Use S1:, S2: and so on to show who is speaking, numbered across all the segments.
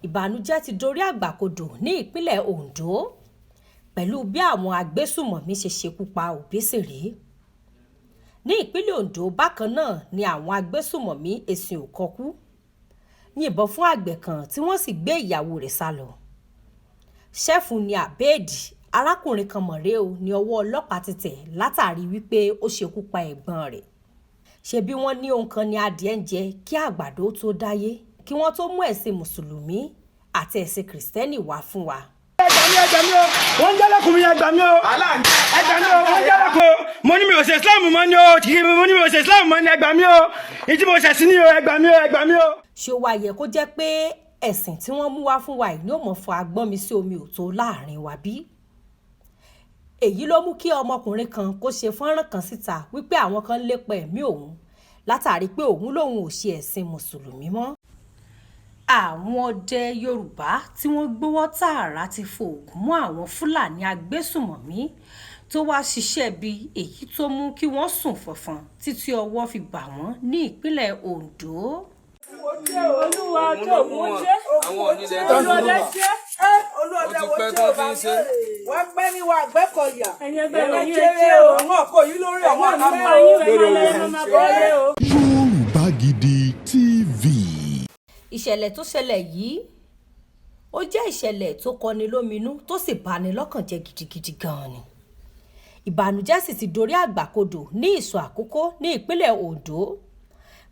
S1: Ìbànújẹ́ ti dorí àgbàkodò ní ìpínlẹ̀ Ondo pẹ̀lú bí àwọn agbésùmọ̀mí ṣe ṣekú pa Òbésèré. Ní ìpínlẹ̀ Ondo bákan náà ni àwọn agbésùmọ̀mí Ẹ̀sìn Òkọkú yìnbọn fún àgbẹ̀ kan tí wọ́n sì gbé ìyàwó rẹ̀ sá lọ. Ṣẹ́fù ní Àbẹ́ẹ̀dì arákùnrin kan mọ̀rẹ́ o ní ọwọ́ ọlọ́pàá ti tẹ̀ látàrí wípé ó ṣekú pa ẹ̀gbọ́n rẹ̀. Ṣebí wọ́n ní ohun kan ní adìẹ ń jẹ kí àgbàdo tó dáyé kí wọ́n tó mú ẹ̀sìn Mùsùlùmí àti ẹ̀sìn Kìrìsìtẹ́nì wá fún wa.
S2: Ẹgbà mi o, wọ́n ń jẹ́lẹ̀kùn mi ẹgbà mi o, ẹgbà mi o, wọ́n ń jẹ́lẹ̀kùn o, mo ní mi ò ṣe Islam mọ́ ni o, mo ní mi ò ṣe Islam mọ́ ni ẹgbà mi o, ìdí mo ṣẹ̀ sí ni o, ẹgbà mi o, ẹgbà mi o.
S1: Ṣé ó wá yẹ kó jẹ́ pé ẹ̀sìn tí wọ́n mú wá fún wa yìí ni ó mọ̀ fọ agbọ́n mi sí omi òtó láàrin wa bí? Èyí ló mú kí ọmọkùnrin kan kó ṣe fọ́nrán kan síta wípé àwọn kan lépa ẹ̀mí òun látàrí pé òun lòun ò ṣe ẹ̀sìn Mùsùlùmí mọ́. Àwọn ọdẹ Yorùbá tí wọ́n gbowó tààrà ti fòògùn mú àwọn Fúlàní agbésùmọ̀mí tó wá ṣiṣẹ́ bí èyí tó mú kí wọ́n sùn fọ̀fọ̀n títí ọwọ́ fi bà wọ́n ní ìpínlẹ̀ Ondo.
S3: Olúwa tó mú ṣe
S4: àwọn onílẹ̀
S3: olóde ṣe
S4: olóde wo tí o bá ṣe
S3: wọ́n pẹ́ ní wa gbẹ́kọ̀ọ́yà ẹ̀yẹ bẹ̀rẹ̀ yìí ṣe o
S5: àwọn ọkọ̀ yìí lórí àwọn
S3: àmọ́
S6: Yorùbá Gidi TV.
S1: Ìṣẹ̀lẹ̀ tó ṣẹlẹ̀ yìí ó jẹ́ ìṣẹ̀lẹ̀ tó kọni lóminú tó sì bani lọ́kàn jẹ́ gidigidi gan-an ni. Ìbànújẹ́ sì ti dorí àgbàkodò ní Ìsọ̀ Àkókó ní ìpínlẹ̀ Ondo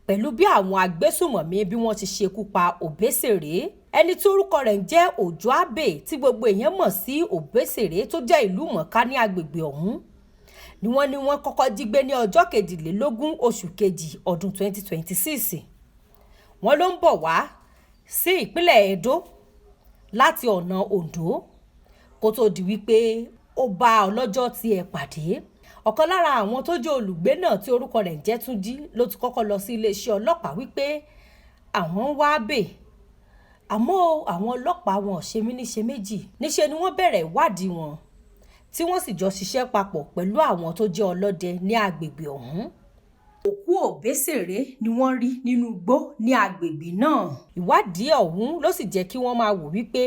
S1: pẹ̀lú bí àwọn agbésùmọ̀mí bí wọ́n ti ṣekú pa Òbésèré, ẹni tí orúkọ rẹ̀ ń jẹ́ Òjó Abbey tí gbogbo èèyàn mọ̀ sí Òbésèré tó jẹ́ ìlú mọ̀ọ́ká ní agbègbè ọ̀hún ni wọ́n kọ́kọ́ jí gbé ní ọjọ́ 22 oṣù kejì ọdún 2026. Wọ́n ló ń bọ̀ wá sí ìpínlẹ̀ Edo láti ọ̀nà Ondo kó tó di wípé ó bá ọlọ́jọ́ tiẹ̀ pàdé. Ọ̀kan lára àwọn tó jẹ́ olùgbé náà tí orúkọ rẹ̀ ń jẹ́ Túnjí ló ti kọ́kọ́ lọ sí iléeṣẹ́ ọlọ́pàá wípé àwọn ń wá Abbey àmọ́ àwọn ọlọ́pàá wọn ò ṣe mí níṣe méjì níṣẹ́ ni wọ́n bẹ̀rẹ̀ ìwádìí wọn tí wọ́n sì jọ ṣiṣẹ́ papọ̀ pẹ̀lú àwọn tó jẹ́ ọlọ́dẹ ní agbègbè ọ̀hún. Òkú Òbésèré ni wọ́n rí nínú igbó ní agbègbè náà. Ìwádìí ọ̀hún ló sì jẹ́ kí wọ́n máa wò wípé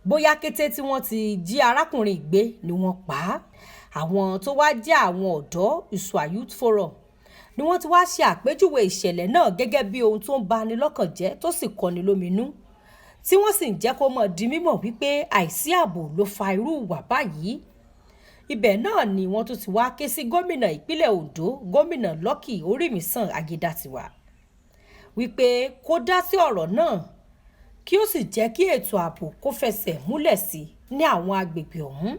S1: bóyá kété tí wọ́n ti jí arákùnrin gbé ni wọ́n pa á. Àwọn tó wá jẹ́ àwọn ọ̀dọ́ Ìsọ̀ Youth Forum ni wọ́n ti wá ṣe àpèjúwe ìṣẹ̀lẹ̀ náà gẹ́gẹ́ bí ohun tó ń bani lọ́kàn jẹ́ tó sì kọni lóminú tí wọ́n sì ń jẹ́ kó mọ̀ di mímọ̀ wípé àìsí ààbò ló fa irú ìwà báyìí. Ibẹ̀ náà ni wọ́n tún ti wá ké sí gómìnà ìpínlẹ̀ Ondo, gómìnà Lucky Orímisàn Ayédàtiwà wípé kó dá sí ọ̀rọ̀ náà kí ó sì jẹ́ kí ètò ààbò kó fẹsẹ̀ múlẹ̀ sí ní àwọn agbègbè ọ̀hún.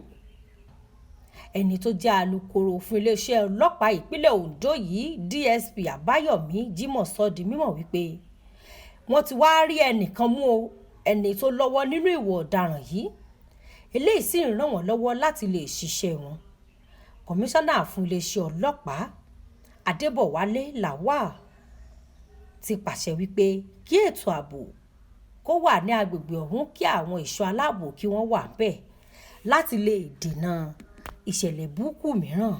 S1: Ẹni tó jẹ́ alukoro fún iléeṣẹ́ ọlọ́pàá ìpínlẹ̀ Ondo yìí DSP Àbáyọ̀mí Jímọ̀ sọ di mímọ̀ wípé wọ́n ti wá rí ẹnìkan mú o, ẹni tó lọ́wọ́ nínú ìwà ọ̀daràn yìí. Eléyìí sì ń ràn wọ́n lọ́wọ́ láti lè ṣiṣẹ́ wọn. Kọmíṣánná fún iléeṣẹ́ ọlọ́pàá Adébọ̀wálé Lawal ti pàṣẹ wípé kí ètò ààbò kó wà ní agbègbè ọ̀hún kí àwọn ẹ̀ṣọ́ aláàbò kí wọ́n wà bẹ́ẹ̀ láti lè dènà ìṣẹ̀lẹ̀ burúkú mìíràn.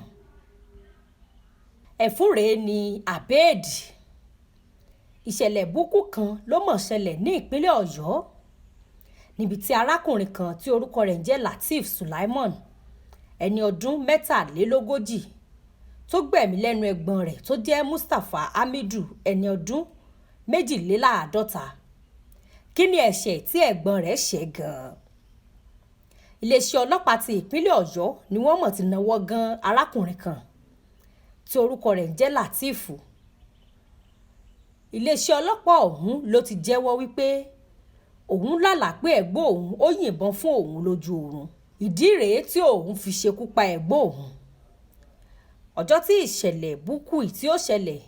S1: Ẹ̀fúnrẹ́ ni Àbẹ́ẹ̀dì. Ìṣẹ̀lẹ̀ burúkú kan ló mọ̀ ṣẹlẹ̀ ní ìpínlẹ̀ Ọ̀yọ́ níbi tí arákùnrin kan tí orúkọ rẹ̀ ń jẹ́ Lateef Sulaiman ẹni ọdún 43 tó gbẹ̀mí lẹ́nu ẹ̀gbọ́n rẹ̀ tó jẹ́ Mustapha Hamidu ẹni ọdún 52. Kí ni ẹ̀ṣẹ̀ tí ẹ̀gbọ́n rẹ̀ ṣẹ̀ gan-an? Iléeṣẹ́ ọlọ́pàá ti ìpínlẹ̀ Ọ̀yọ́ ni wọ́n mọ̀ ti náwó gan arákùnrin kan tí orúkọ rẹ̀ ń jẹ́ Lateef. Iléeṣẹ́ ọlọ́pàá ọ̀hún ló ti jẹ́wọ́ wípé òun lálàá pé ẹ̀gbọ́n òun ó yìnbọn fún òun lójú oorun. Ìdí rèé tí òun fi ṣekú pa ẹ̀gbọ́n òun. Ọjọ́ tí ìṣẹ̀lẹ̀ burúkú tí ó ṣẹlẹ̀,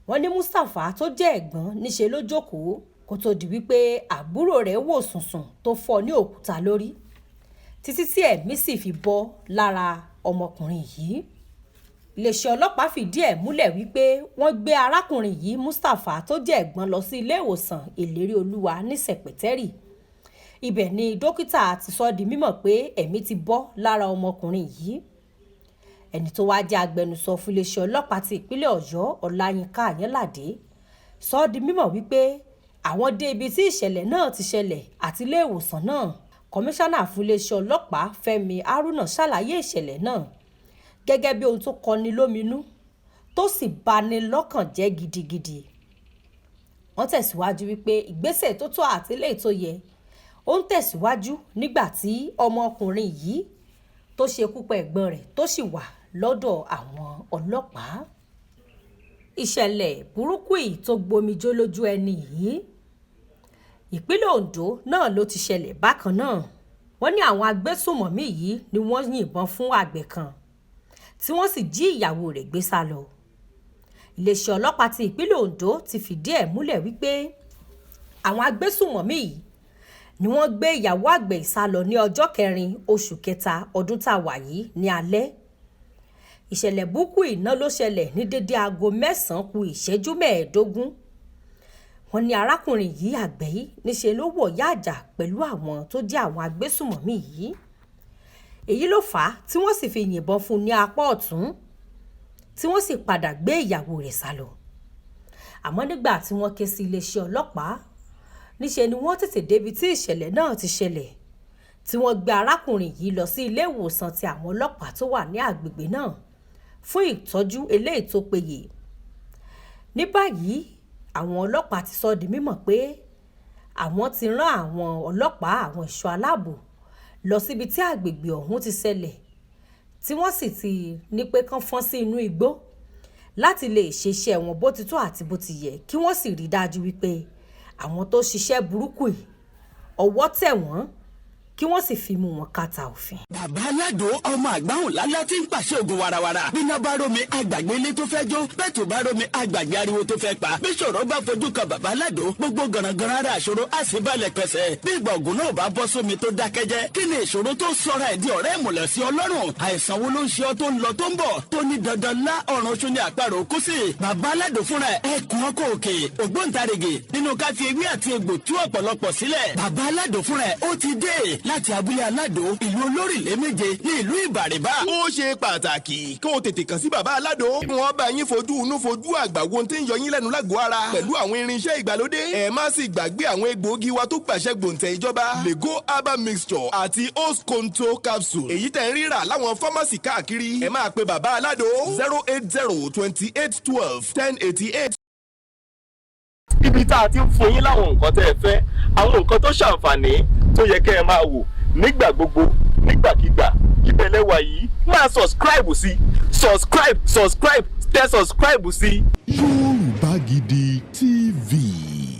S1: wọ́n ní Mustapha tó jẹ́ ẹ̀gbọ́n níṣe ló jókòó kó tó di wípé àbúrò rẹ̀ wò sùnsùn tó fọ́ ní òkúta lórí títí tí ẹ̀mí sì fi bọ́ lára ọmọkùnrin yìí. Iléeṣẹ́ ọlọ́pàá fìdí ẹ̀ múlẹ̀ wípé wọ́n gbé arákùnrin yìí Mustapha tó jẹ́ ẹ̀gbọ́n lọ sí ilé ìwòsàn Ìlérí Olúwa ní Sẹ̀pẹ̀tẹ́rì. Ibẹ̀ ni dókítà ti sọ di mímọ̀ pé ẹ̀mí ti bọ́ lára ọmọkùnrin yìí. Ẹni tó wá jẹ́ agbẹnusọ fún iléeṣẹ́ ọlọ́pàá ti ìpínlẹ̀ Ọ̀yọ́ Ọláyínká Ayánládé sọ di mímọ̀ wípé àwọn dé ibi tí ìṣẹ̀lẹ̀ náà ti ṣẹlẹ̀ àti ilé ìwòsàn náà. Kọmíṣánná fún iléeṣẹ́ ọlọ́pàá Fẹ́mi Haruna ṣàlàyé ìṣẹ̀lẹ̀ náà gẹ́gẹ́ bí ohun tó kọni lóminú tó sì bani lọ́kàn jẹ́ gidigidi. Wọ́n tẹ̀síwájú wípé ìgbésẹ̀ tó tọ́ àti eléyìí tó yẹ ó ń tẹ̀síwájú nígbà tí ọmọkùnrin yìí tó ṣekú pa ẹ̀gbọ́n rẹ̀ tó sì wà lọ́dọ̀ àwọn ọlọ́pàá. Ìṣẹ̀lẹ̀ burúkú yìí tó gbomijó lójú ẹni yìí ìpínlẹ̀ Ondo náà ló ti ṣẹlẹ̀ bákan náà. Wọ́n ní àwọn agbésùmọ̀mí yìí ni wọ́n yìnbọn fún àgbẹ̀ kan tí wọ́n sì jí ìyàwó rẹ̀ gbé sá lọ. Iléeṣẹ́ ọlọ́pàá ti ìpínlẹ̀ Ondo ti fìdí ẹ̀ múlẹ̀ wípé àwọn agbésùmọ̀mí yìí ni wọ́n gbé ìyàwó àgbẹ̀ ìsálọ ní ọjọ́ 4 oṣù kẹta ọdún tá a wà yìí ní alẹ́. Ìṣẹ̀lẹ̀ burúkú iná ló ṣẹlẹ̀ ní dédé aago 9:15. Wọ́n ní arákùnrin yìí àgbẹ̀ yìí níṣe ló wọ̀ yáàjà pẹ̀lú àwọn tó jẹ́ àwọn agbésùmọ̀mí yìí. Èyí ló fà á tí wọ́n sì fi yìnbọn fún un ní apá ọ̀tún tí wọ́n sì padà gbé ìyàwó rẹ̀ sálọ. Àmọ́ nígbà tí wọ́n ké sí iléeṣẹ́ ọlọ́pàá níṣe ni wọ́n tètè débi tí ìṣẹ̀lẹ̀ náà ti ṣẹlẹ̀ tí wọ́n gbé arákùnrin yìí lọ sí ilé ìwòsàn ti àwọn ọlọ́pàá tó wà ní agbègbè náà fún ìtọ́jú eléyìí tó péye. Ní báyìí àwọn ọlọ́pàá ti sọ di mímọ̀ pé àwọn ti rán àwọn ọlọ́pàá àwọn ẹ̀ṣọ́ aláàbò lọ síbi tí agbègbè ọ̀hún ti ṣẹlẹ̀ tí wọ́n sì ti ní pé kán fọ́n sí inú igbó láti lè ṣe iṣẹ́ wọn bó ti tó àti bó ti yẹ kí wọ́n sì rí dájú wípé àwọn tó ṣiṣẹ́ burúkú yìí ọwọ́ tẹ̀ wọ́n kí wọ́n sì fi mú wọn kàtà òfin.
S5: Bàbá Aládò ọmọ àgbáhùn lálá tí ń pàṣẹ ògùn warawara. Bíná bá rómi àgbàgbé ilé tó fẹ́ jó. Bẹ́ẹ̀ tó bá rómi àgbàgbé ariwo tó fẹ́ pa. Bí ṣòro bá fojú kan Bàbá Aládò gbogbo gànàgànà ara àṣòro á sì balẹ̀ pẹ̀sẹ̀. Bí ìgbà ògùn náà bá bọ́ sómi tó dákẹ́jẹ́. Kí ni ìṣòro tó sọra ẹ̀ di ọ̀rẹ́ ìmùlẹ̀ sí Ọlọ́run? Àìsàn wo ló ń ṣe ọ tó ń lọ tó ń bọ̀? Tó ní dandan lá ọ̀run oṣù ní àparò kú sí. Bàbá Aládò fúnra ẹ̀ kún ọkọ̀ òkè. Ògbóǹtarìgì nínú ká fi ewé àti egbò tú ọ̀pọ̀lọpọ̀ sílẹ̀. Bàbá Aládò fúnra ẹ̀ ó ti dé láti abúlé Aládò ìlú Olórílẹ̀ méje ní ìlú Ìbàrìbà.
S7: Ó ṣe pàtàkì kí o tètè kàn sí Bàbá Aládò. Wọ́n bá yín fojú inú fojú àgbà wo tí ń yọ yín lẹ́nu lágọ̀ọ́ ara pẹ̀lú àwọn irinṣẹ́ ìgbàlódé. Ẹ má sì gbàgbé àwọn egbòogi wa tó gbàṣẹ gbòǹtẹ̀ ìjọba. Lego herbal mixture àti Osconto capsule. Èyí tẹ̀ ń rírà láwọn fámásì káàkiri. Ẹ máa pe Bàbá Aládò 08028121088.
S8: Ibi tá a ti ń fún yín láwọn nǹkan tẹ́ ẹ fẹ́, àwọn nǹkan tó ṣàǹfààní tó yẹ kẹ́ ẹ máa wò nígbà gbogbo nígbàkigbà ìbẹ̀lẹ̀wà yìí máa subscribe sí subscribe tẹ subscribe sí.
S6: Yorùbá Gidi TV.